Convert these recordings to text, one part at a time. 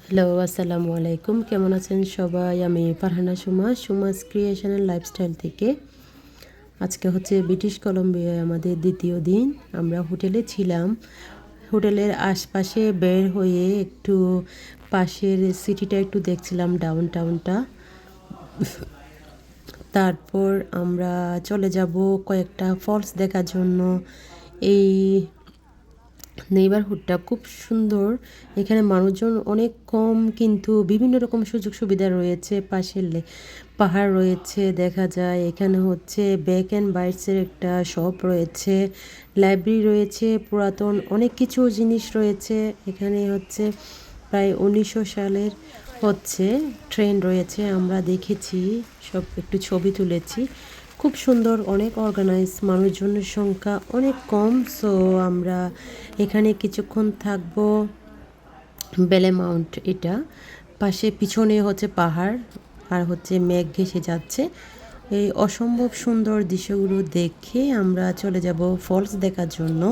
Hello, আসসালামু আলাইকুম। কেমন আছেন সবাই? আমি Farhana Suma's creation and lifestyle থেকে। আজকে হচ্ছে ব্রিটিশ কলম্বিয়ায় আমাদের দ্বিতীয় দিন। আমরা হোটেলে ছিলাম। হোটেলের আশপাশে বের হয়ে একটু পাশের সিটিটা একটু দেখছিলাম, ডাউন টাউনটা। তারপর আমরা চলে যাব কয়েকটা ফলস দেখার জন্য। এই নেইবারহুডটা খুব সুন্দর। এখানে মানুষজন অনেক কম, কিন্তু বিভিন্ন রকম সুযোগ সুবিধা রয়েছে। পাশে পাহাড় রয়েছে দেখা যায়। এখানে হচ্ছে বেক অ্যান্ড বাইটসের একটা শপ রয়েছে, লাইব্রেরি রয়েছে, পুরাতন অনেক কিছু জিনিস রয়েছে। এখানে হচ্ছে প্রায় 1900 সালের হচ্ছে ট্রেন রয়েছে, আমরা দেখেছি, সব একটু ছবি তুলেছি। খুব সুন্দর, অনেক অর্গানাইজ, মানুষজনের সংখ্যা অনেক কম। সো আমরা এখানে কিছুক্ষণ থাকবো। বেলে মাউন্ট এটা, পাশে পিছনে হচ্ছে পাহাড় আর হচ্ছে মেঘ ঘেঁষে যাচ্ছে। এই অসম্ভব সুন্দর দৃশ্যগুলো দেখে আমরা চলে যাব ফলস দেখার জন্য।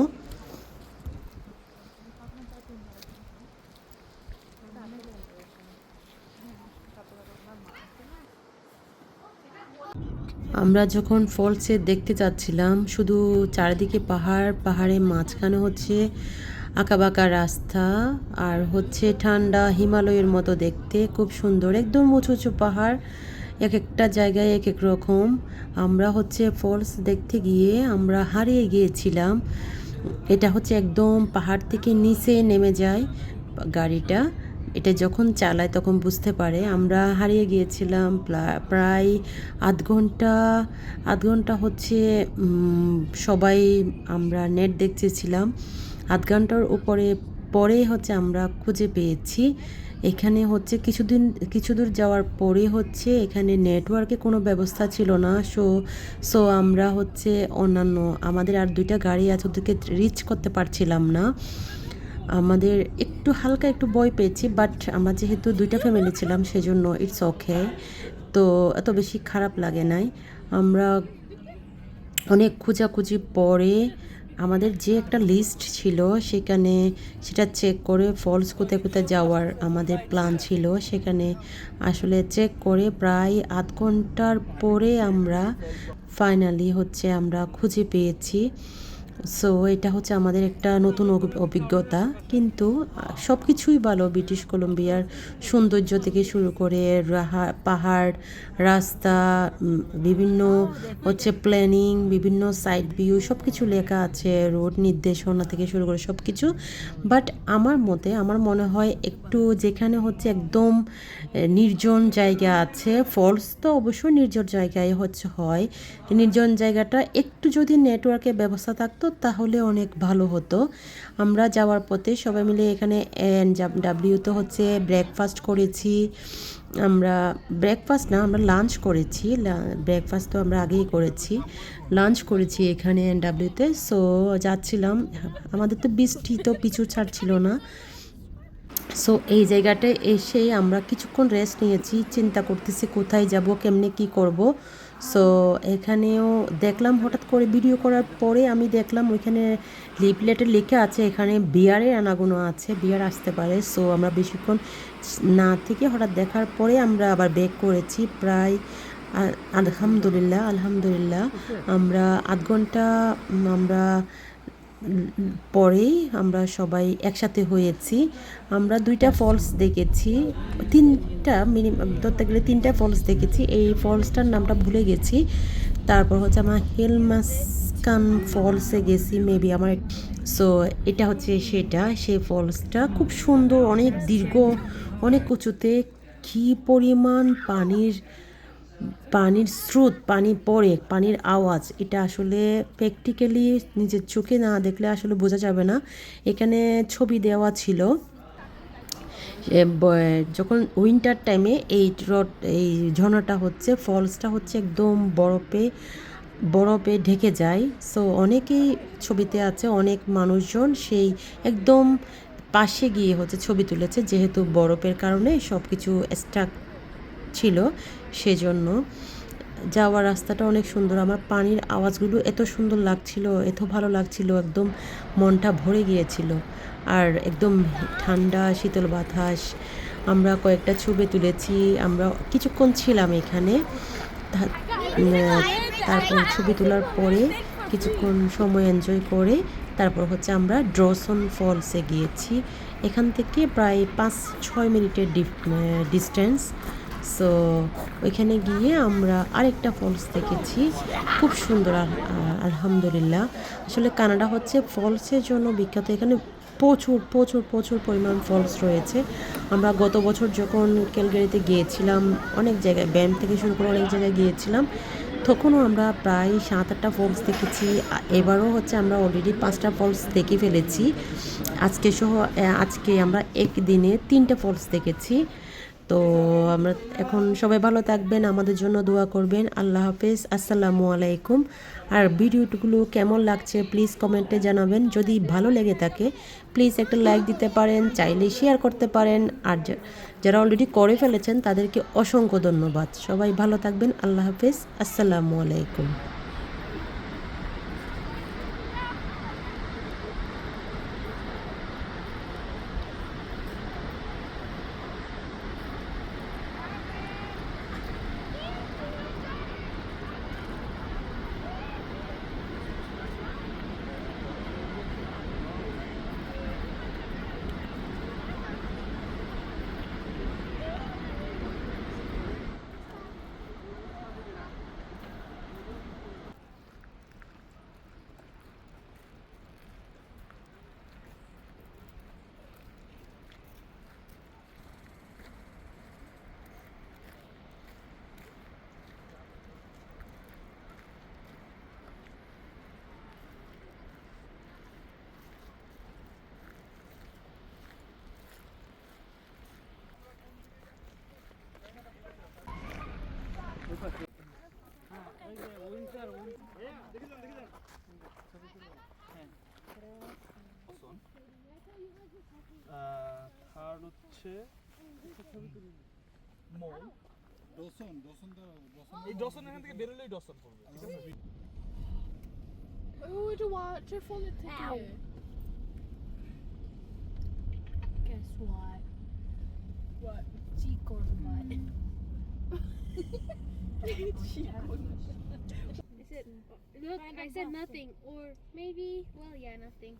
আমরা যখন ফলসে দেখতে যাচ্ছিলাম, শুধু চারিদিকে পাহাড়, পাহাড়ের মাঝখানে হচ্ছে আঁকাবাঁকা রাস্তা, আর হচ্ছে ঠান্ডা হিমালয়ের মতো দেখতে, খুব সুন্দর, একদম উঁচু উঁচু পাহাড়, এক একটা জায়গায় এক এক রকম। আমরা হচ্ছে ফলস দেখতে গিয়ে আমরা হারিয়ে গিয়েছিলাম। এটা হচ্ছে একদম পাহাড় থেকে নিচে নেমে যায় গাড়িটা। এটা যখন চালায় তখন বুঝতে পারে। আমরা হারিয়ে গিয়েছিলাম প্রায় আধ ঘন্টা হচ্ছে সবাই আমরা নেট দেখতেছিলাম। আধ ঘন্টার উপরে পরে হচ্ছে আমরা খুঁজে পেয়েছি। এখানে হচ্ছে কিছু দূর যাওয়ার পরে হচ্ছে এখানে নেটওয়ার্কে কোনো ব্যবস্থা ছিল না। সো আমরা হচ্ছে অন্যান্য আমাদের আর দুইটা গাড়ি আছে, ওদেরকে রিচ করতে পারছিলাম না। আমাদের একটু হালকা একটু ভয় পেয়েছি, বাট আমরা যেহেতু দুইটা ফ্যামিলি ছিলাম সেজন্য ইটস ওকে, তো এত বেশি খারাপ লাগে নাই। আমরা অনেক খোঁজাখুঁজি পরে আমাদের যে একটা লিস্ট ছিল সেখানে সেটা চেক করে ফলস কোথায় কোথায় যাওয়ার আমাদের প্ল্যান ছিল, সেখানে আসলে চেক করে প্রায় আধ ঘন্টার পরে আমরা ফাইনালি হচ্ছে আমরা খুঁজে পেয়েছি। সো এটা হচ্ছে আমাদের একটা নতুন অভিজ্ঞতা। কিন্তু সব কিছুই ভালো, ব্রিটিশ কলম্বিয়ার সৌন্দর্য থেকে শুরু করে পাহাড়, রাস্তা, বিভিন্ন হচ্ছে প্ল্যানিং, বিভিন্ন সাইড ভিউ, সব কিছু লেখা আছে, রোড নির্দেশনা থেকে শুরু করে সব কিছু। বাট আমার মনে হয় একটু যেখানে হচ্ছে একদম নির্জন জায়গা আছে, ফলস তো অবশ্যই নির্জন জায়গায় হচ্ছে হয়, নির্জন জায়গাটা একটু যদি নেটওয়ার্কের ব্যবস্থা থাকতো তাহলে অনেক ভালো হতো। আমরা যাওয়ার পথে সবাই মিলে এখানে ডাব্লিউতে হচ্ছে ব্রেকফাস্ট করেছি। আমরা ব্রেকফাস্ট না, আমরা লাঞ্চ করেছি। ব্রেকফাস্ট তো আমরা আগেই করেছি, লাঞ্চ করেছি এখানে ডাব্লিউতে। সো যাচ্ছিলাম, আমাদের তো বৃষ্টি তো পিছু ছাড়ছিল না। সো এই জায়গাটায় এসে আমরা কিছুক্ষণ রেস্ট নিয়েছি, চিন্তা করতেছি কোথায় যাব, কেমনে কি করব। সো এখানেও দেখলাম, হঠাৎ করে ভিডিও করার পরে আমি দেখলাম ওইখানে লিফলেটে লেখা আছে এখানে বিয়ারের আনাগোনা আছে, বিয়ার আসতে পারে। সো আমরা বেশিক্ষণ না থেকে হঠাৎ দেখার পরে আমরা আবার ব্যাক করেছি। প্রায় আলহামদুলিল্লাহ আমরা আধ ঘন্টা আমরা পরেই আমরা সবাই একসাথে হয়েছি। আমরা দুইটা ফলস দেখেছি, তিনটা মিনিমাম ধরতে গেলে তিনটা ফলস দেখেছি। এই ফলসটার নামটা ভুলে গেছি। তারপর হচ্ছে আমরা হেলমাসকান ফলসে গেছি মেবি আমার। সো এটা হচ্ছে সেই ফলসটা খুব সুন্দর, অনেক দীর্ঘ, অনেক উঁচুতে। কী পরিমাণ পানির স্রোত, পানি পড়ে, পানির আওয়াজ, এটা আসলে প্র্যাকটিক্যালি নিজের চোখে না দেখলে আসলে বোঝা যাবে না। এখানে ছবি দেওয়া ছিল যখন উইন্টার টাইমে এই ঝর্ণাটা হচ্ছে, ফলসটা হচ্ছে একদম বরফে ঢেকে যায়। সো অনেকেই ছবিতে আছে, অনেক মানুষজন সেই একদম পাশে গিয়ে হচ্ছে ছবি তুলেছে, যেহেতু বরফের কারণে সব কিছু স্টাক ছিল সেজন্য। যাওয়ার রাস্তাটা অনেক সুন্দর। আমার পানির আওয়াজগুলো এত সুন্দর লাগছিল, এত ভালো লাগছিল, একদম মনটা ভরে গিয়েছিল। আর একদম ঠান্ডা শীতল বাতাস। আমরা কয়েকটা ছবি তুলেছি। আমরা কিছুক্ষণ ছিলাম এখানে। তারপর ছবি তোলার পরে কিছুক্ষণ সময় এনজয় করে তারপর হচ্ছে আমরা ড্রসন ফলসে গিয়েছি। এখান থেকে প্রায় 5-6 মিনিটের ডিস্টেন্স। সো ওইখানে গিয়ে আমরা আরেকটা ফলস দেখেছি, খুব সুন্দর। আলহামদুলিল্লাহ। আসলে কানাডা হচ্ছে ফলসের জন্য বিখ্যাত। এখানে প্রচুর প্রচুর প্রচুর পরিমাণ ফলস রয়েছে। আমরা গত বছর যখন ক্যালগারিতে গিয়েছিলাম, অনেক জায়গায় ব্যায়াম থেকে শুরু করে অনেক জায়গায় গিয়েছিলাম, তখনও আমরা প্রায় 7-8টা ফলস দেখেছি। এবারও হচ্ছে আমরা অলরেডি 5টা ফলস দেখে ফেলেছি আজকে সহ। আজকে আমরা একদিনে 3টে ফলস দেখেছি। তো আমরা এখন সবাই ভালো থাকবেন, আমাদের জন্য দোয়া করবেন। আল্লাহ হাফেজ, আসসালামু আলাইকুম। আর ভিডিওগুলো কেমন লাগছে প্লিজ কমেন্টে জানাবেন। যদি ভালো লেগে থাকে প্লিজ একটা লাইক দিতে পারেন, চাইলে শেয়ার করতে পারেন। আর যারা অলরেডি করে ফেলেছেন তাদেরকে অসংখ্য ধন্যবাদ। সবাই ভালো থাকবেন, আল্লাহ হাফেজ, আসসালামু আলাইকুম। থার্ড হচ্ছে মল। এই ডসন এখান থেকে বেরোলেই ডসন পড়বে। Hur watcher får du till? Guess what? What? Chikon what? I said, look, I said nothing. Or maybe, well, yeah, nothing.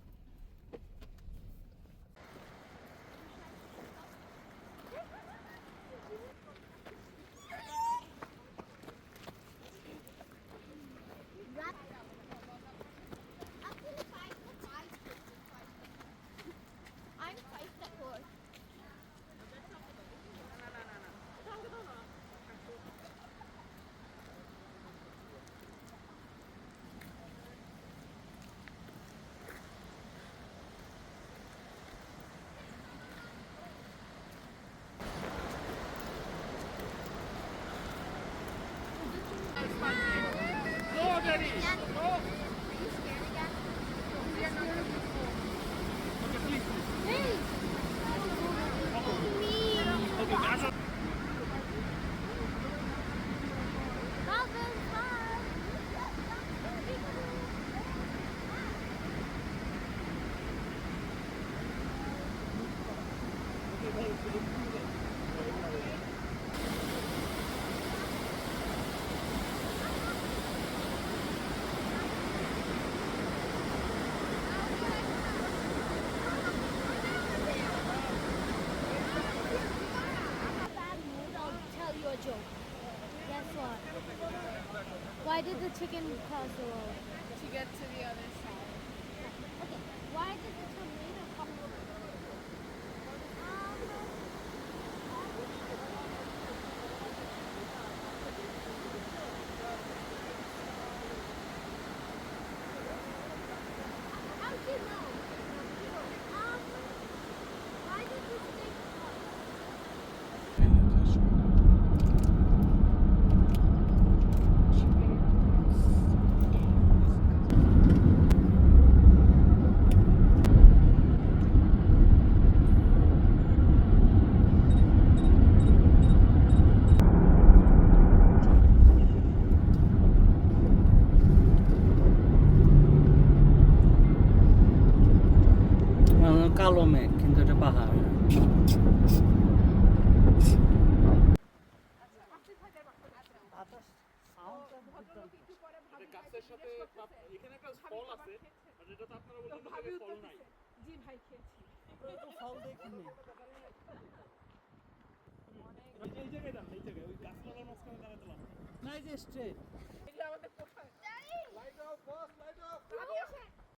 Why did the chicken cross the road? To get to the other side. Okay, why did the tomato come over? How do you know? Why did the snake cross? কালো মেঘ কিন্তু এটা পাহাড়। এটা গাছের সাথে এখানে একটা ফল আছে বাট এটা তো আপনারা বললেন যে ফল নাই। জি ভাই খেয়েছি। ফল দেখিনি। এই জায়গায় দাঁড়ান, এই জায়গায় ওই গাছপালার মাঝখানে দাঁড়াতে লাভ নেই। না এই যে স্ট্রেট